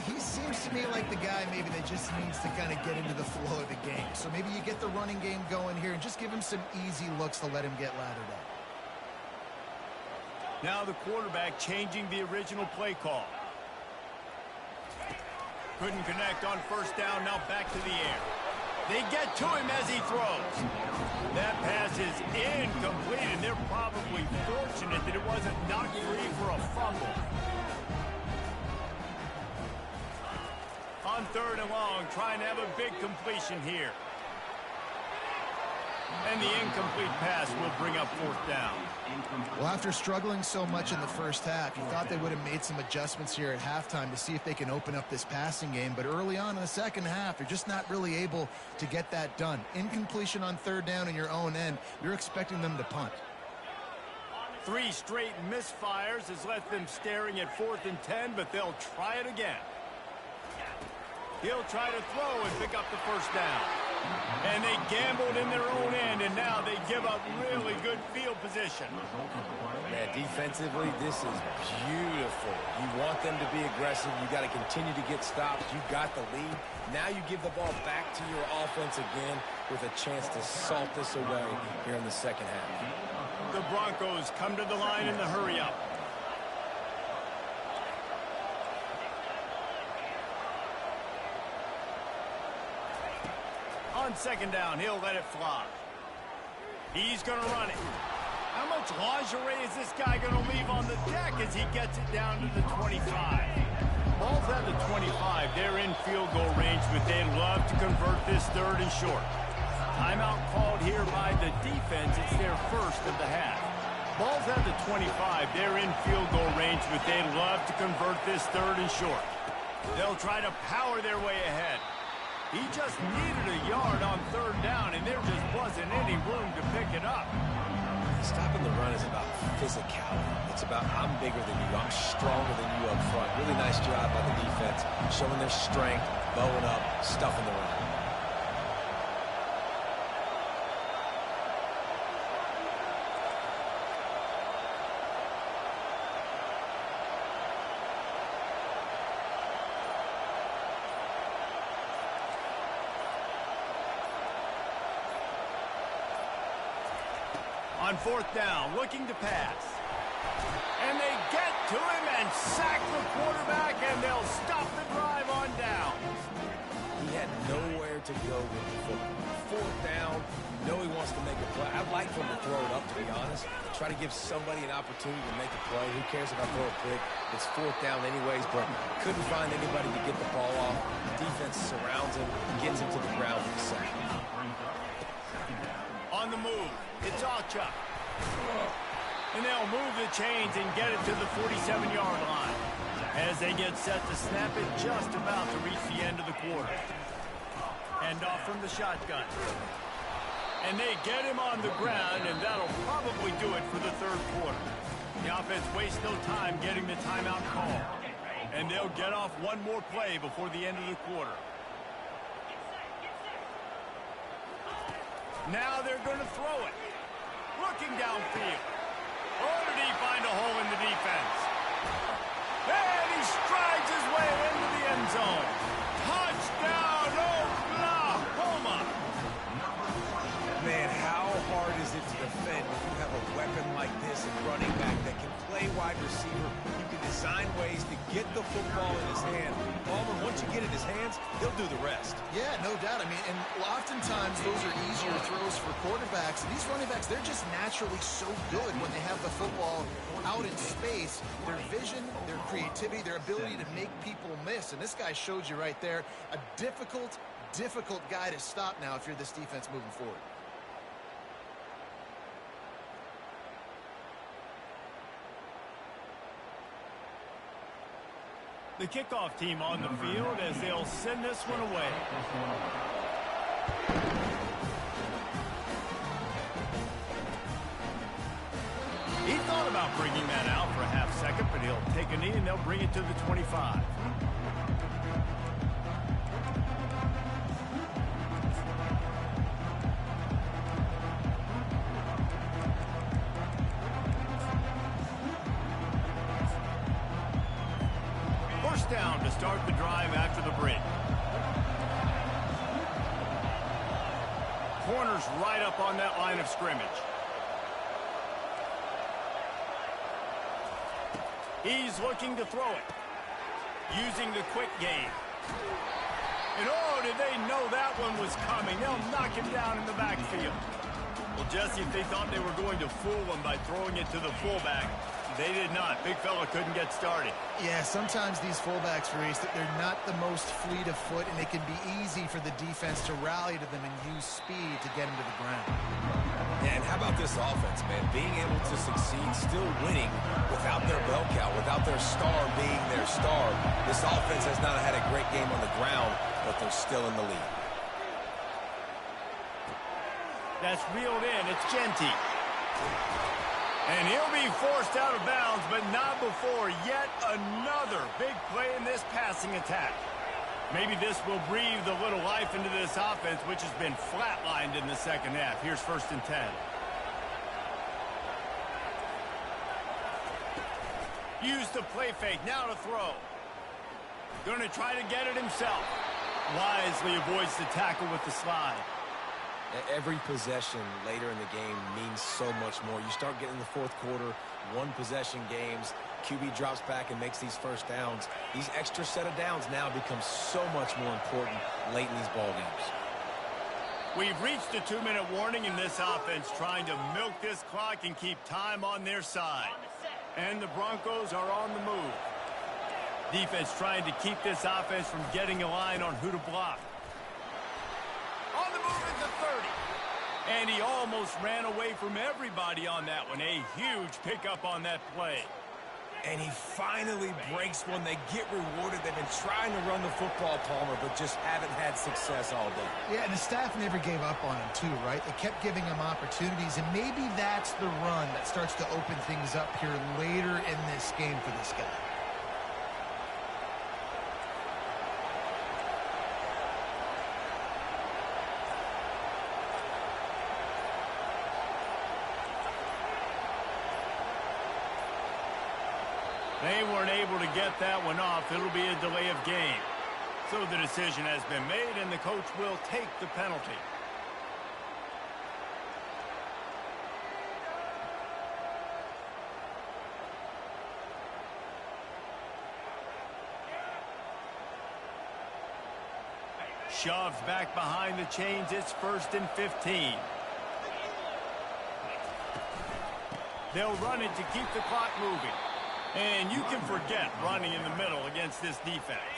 He seems to me like the guy maybe that just needs to kind of get into the flow of the game. So maybe you get the running game going here and just give him some easy looks to let him get lathered up. Now the quarterback changing the original play call. Couldn't connect on first down, now back to the air. They get to him as he throws. That pass is incomplete, and they're probably fortunate that it wasn't knocked free for a fumble. On 3rd and long, trying to have a big completion here. And the incomplete pass will bring up fourth down. Well, after struggling so much in the first half, you thought they would have made some adjustments here at halftime to see if they can open up this passing game. But early on in the second half, they're just not really able to get that done. Incompletion on third down in your own end, you're expecting them to punt. 3 straight misfires has left them staring at 4th and 10, but they'll try it again. He'll try to throw and pick up the first down. And they gambled in their own end, and now they give up really good field position. Man, defensively, this is beautiful. You want them to be aggressive. You got to continue to get stops. You got the lead. Now you give the ball back to your offense again with a chance to salt this away here in the second half. The Broncos come to the line in the hurry-up. On second down, he'll let it fly. He's going to run it. How much lingerie is this guy going to leave on the deck as he gets it down to the 25? Ball's at the 25. They're in field goal range, but they'd love to convert this 3rd and short. Timeout called here by the defense. It's their first of the half. Ball's at the 25. They're in field goal range, but they'd love to convert this 3rd and short. They'll try to power their way ahead. He just needed a yard on 3rd down, and there just wasn't any room to pick it up. Stopping the run is about physicality. It's about I'm bigger than you. I'm stronger than you up front. Really nice job by the defense, showing their strength, bowing up, stuffing the run. On 4th down, looking to pass. And they get to him and sack the quarterback, and they'll stop the drive on down. He had nowhere to go with the football. 4th down, you know he wants to make a play. I'd like for him to throw it up, to be honest. Try to give somebody an opportunity to make a play. Who cares if I throw a pick? It's 4th down anyways, but couldn't find anybody to get the ball off. The defense surrounds him, gets him to the ground for the sack. On the move, it's Alchuk. And they'll move the chains and get it to the 47-yard line as they get set to snap it just about to reach the end of the quarter. End off from the shotgun. And they get him on the ground, and that'll probably do it for the 3rd quarter. The offense wastes no time getting the timeout call. And they'll get off one more play before the end of the quarter. Now they're going to throw it. Looking downfield. Oh, did he find a hole in the defense? And he strides his way into the end zone. Touchdown, Oklahoma! Man, how hard is it to defend when you have a weapon like this, a running back that can play wide receiver? You can design ways to get the football in his hand. Auburn, once you get it in his hands, he'll do the rest. Yeah, no doubt. I mean, and oftentimes those are easier throws for quarterbacks. And these running backs, they're just naturally so good when they have the football out in space. Their vision, their creativity, their ability to make people miss. And this guy showed you right there, a difficult guy to stop now if you're this defense moving forward. The kickoff team on the field as they'll send this one away. He thought about bringing that out for a half second, but he'll take a knee and they'll bring it to the 25. Down to start the drive after the break. Corner's right up on that line of scrimmage. He's looking to throw it. Using the quick game. And oh, did they know that one was coming. They'll knock him down in the backfield. Well, Jesse, if they thought they were going to fool him by throwing it to the fullback, They did not. Big fella couldn't get started. Yeah, sometimes these fullbacks, Reese, that they're not the most fleet of foot, and it can be easy for the defense to rally to them and use speed to get them to the ground. Yeah, and how about this offense, man? Being able to succeed, still winning without their bell cow, without their star being their star. This offense has not had a great game on the ground, but they're still in the lead. That's reeled in. It's Genty. And he'll be forced out of bounds, but not before yet another big play in this passing attack. Maybe this will breathe a little life into this offense, which has been flatlined in the second half. Here's 1st and 10. Use the play fake. Now to throw. Going to try to get it himself. Wisely avoids the tackle with the slide. Every possession later in the game means so much more. You start getting the fourth quarter, one-possession games, QB drops back and makes these first downs. These extra set of downs now become so much more important late in these ball games. We've reached a 2-minute warning in this offense, trying to milk this clock and keep time on their side. And the Broncos are on the move. Defense trying to keep this offense from getting a line on who to block. On the move at the 30. And he almost ran away from everybody on that one. A huge pickup on that play. And he finally breaks one. They get rewarded. They've been trying to run the football, Palmer, but just haven't had success all day. Yeah, and the staff never gave up on him, too, right? They kept giving him opportunities, and maybe that's the run that starts to open things up here later in this game for this guy. They weren't able to get that one off. It'll be a delay of game. So the decision has been made, and the coach will take the penalty. Shoved back behind the chains. It's 1st and 15. They'll run it to keep the clock moving. And you can forget running in the middle against this defense.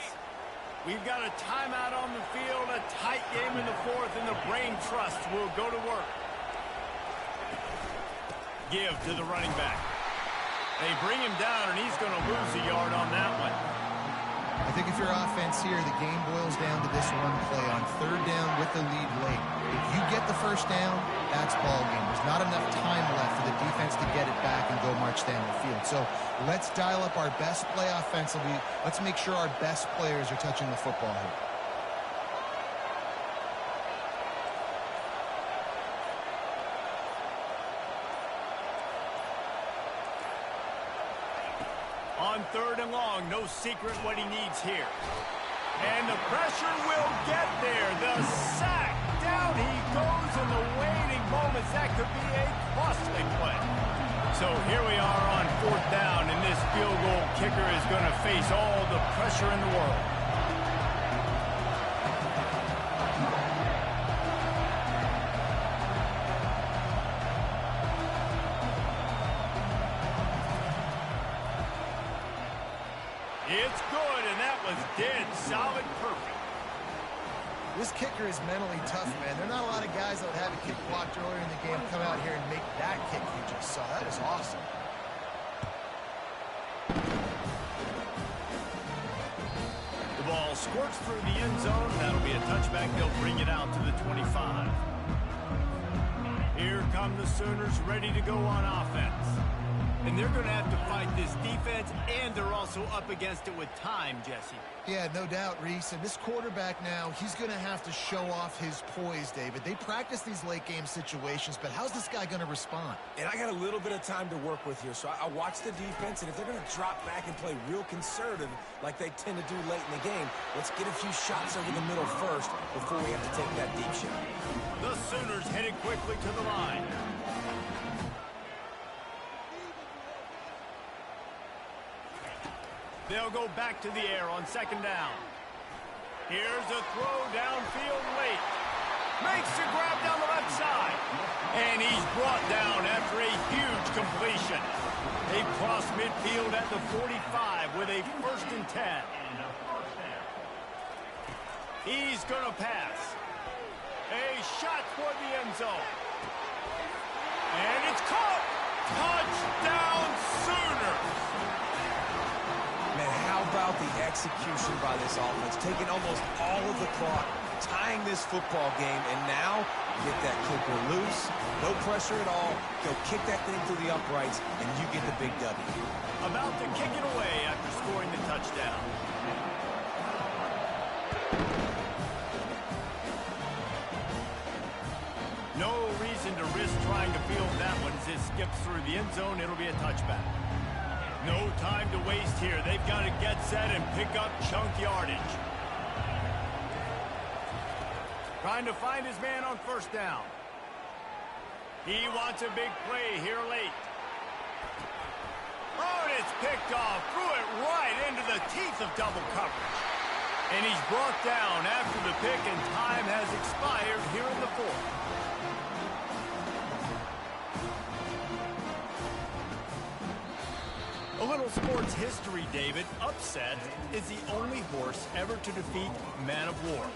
We've got a timeout on the field, a tight game in the fourth, and the brain trust will go to work. Give to the running back. They bring him down, and he's going to lose a yard on that one. I think if you're offense here, the game boils down to this one play on 3rd down with the lead late. If you get the 1st down, that's ball game. There's not enough time left for the defense to get it back and go march down the field. So let's dial up our best play offensively. Let's make sure our best players are touching the football here. On 3rd and long, no secret what he needs here. And the pressure will get there. The sack. Down he goes in the waiting moments. That could be a costly play. So here we are on 4th down, and this field goal kicker is going to face all the pressure in the world. It's good, and that was dead solid perfect. This kicker is mentally tough, man. There are not a lot of guys that would have a kick blocked earlier in the game come out here and make that kick you just saw. That is awesome. The ball squirts through the end zone. That'll be a touchback. They'll bring it out to the 25. Here come the Sooners ready to go on offense. And they're going to have to fight this defense, and they're also up against it with time, Jesse. Yeah, no doubt, Reese. And this quarterback now, he's going to have to show off his poise, David. They practice these late-game situations, but how's this guy going to respond? And I got a little bit of time to work with here, so I watch the defense, and if they're going to drop back and play real conservative like they tend to do late in the game, let's get a few shots over the middle first before we have to take that deep shot. The Sooners headed quickly to the line. They'll go back to the air on 2nd down. Here's a throw downfield late. Makes the grab down the left side. And he's brought down after a huge completion. They cross midfield at the 45 with a 1st and 10. He's going to pass. A shot toward the end zone. And it's caught. Touchdown Sooners. Man, how about the execution by this offense? Taking almost all of the clock, tying this football game, and now get that kicker loose. No pressure at all. Go kick that thing through the uprights, and you get the big W. About to kick it away after scoring the touchdown. No reason to risk trying to field that one as it skips through the end zone. It'll be a touchback. No time to waste here. They've got to get set and pick up chunk yardage. Trying to find his man on 1st down. He wants a big play here late. Oh, and it's picked off. Threw it right into the teeth of double coverage. And he's brought down after the pick, and time has expired here in the 4th. A little sports history, David. Upset is the only horse ever to defeat Man of War.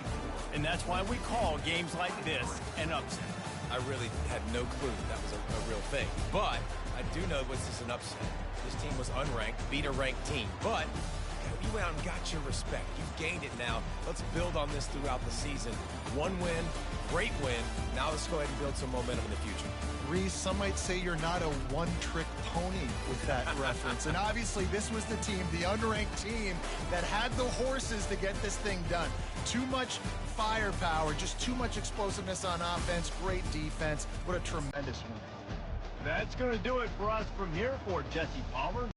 And that's why we call games like this an upset. I really had no clue that was a real thing. But I do know this is an upset. This team was unranked, beat a ranked team. But you went out and got your respect. You've gained it now. Let's build on this throughout the season. One win, great win. Now let's go ahead and build some momentum in the future. Reese, some might say you're not a one-trick pony with that reference. And obviously, this was the team, the unranked team, that had the horses to get this thing done. Too much firepower, just too much explosiveness on offense, great defense. What a tremendous win. That's going to do it for us from here for Jesse Palmer.